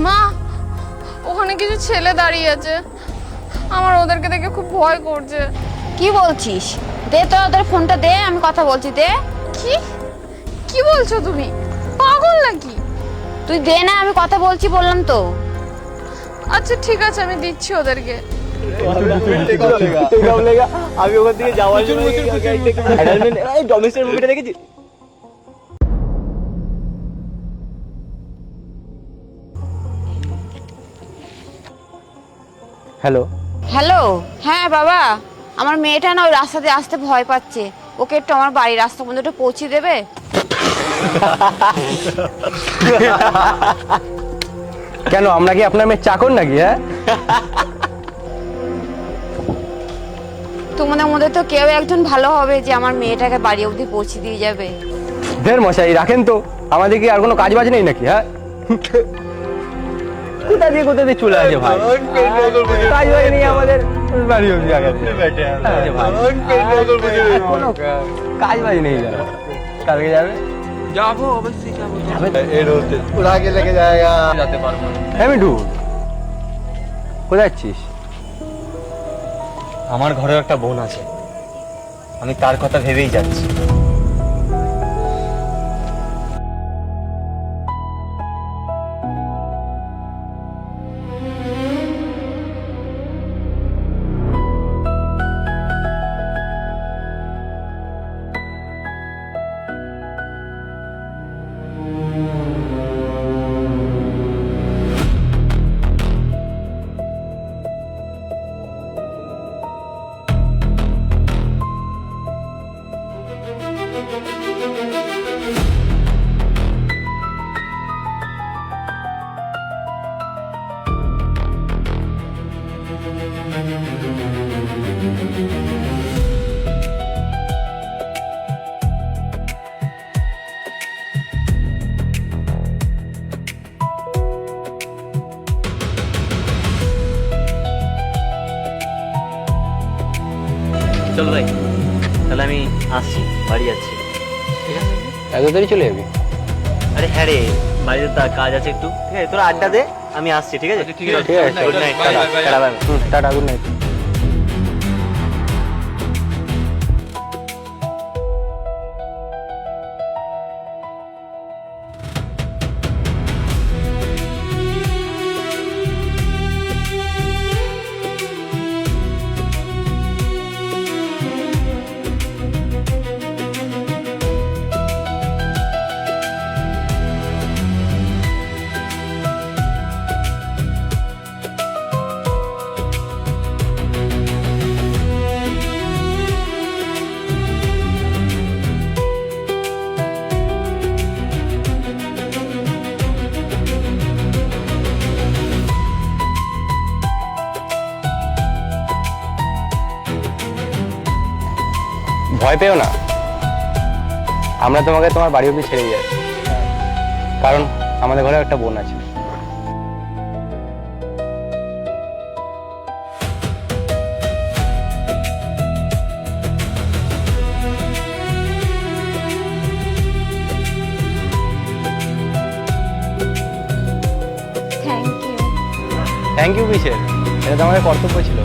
মা, ওখানে কিছু ছেলে দাঁড়িয়ে আছে, আমার ওদেরকে দেখে খুব ভয় করছে। কি বলছিস? দে তো ওদের ফোনটা দে, আমি কথা বলছি। দে। কি কি বলছো তুমি? পাগল নাকি? তুই দে না, আমি কথা বলছি বললাম তো। আচ্ছা ঠিক আছে, আমি দিচ্ছি ওদেরকে। আমি ওখান থেকে যাওয়ার জন্য ডোমেস্টার মুভিটা দেখেছি। Hello hello. হ্যাঁ বাবা, আমার মেয়েটা না ওই রাস্তা দিয়ে আসতে ভয় পাচ্ছে। ওকে একটু আমার বাড়ির রাস্তা পর্যন্ত একটু পৌঁছে দেবে? কেন, আমরা কি আপনার মেয়ে চাকর নাকি? হ্যাঁ, তোমাদের মধ্যে তো কেউ একজন ভালো হবে যে আমার মেয়েটাকে বাড়ি অবধি পৌঁছে দিয়ে যাবে। ঢের মশাই রাখেন তো, আমাদের কি আর কোনো কাজ বাজ নেই নাকি? হ্যাঁ, কোথা দিয়ে চলে আসে ভাই, কাজ বাজ নেই আমাদের, বাড়ি অবধি আগে কোনো কাজ বাজ নেই। কালকে যাবে? যাবো, অবশ্যই যাবো। उड़ा के लेके जाएगा। যেতে পারবো না। হ্যাঁ মিঠু, কোথায় যাচ্ছিস? আমার ঘরে একটা বোন আছে, আমি তার কথা ভেবেই যাচ্ছি। চলো ভাই, তাহলে আমি আসছি, বাড়ি যাচ্ছি। ঠিক আছে? এত দেরি চলে যাবি? আরে হ্যাঁ রে, বাড়িতে কাজ আছে একটু। ঠিক আছে, তোরা আড্ডা দে, আমি আসছি। ঠিক আছে? ঠিক আছে, ঠিক আছে, good night, bye, bye, bye. টাটা, বাই। টাটা, গুড নাইট। ভয় পেও না, আমরা তোমাকে তোমার বাড়ি অবধি ছেড়ে যাচ্ছি, কারণ আমাদের ঘরে একটা বোন আছে। Thank you. থ্যাংক ইউ কিসের, এটা তো আমাদের কর্তব্য ছিল।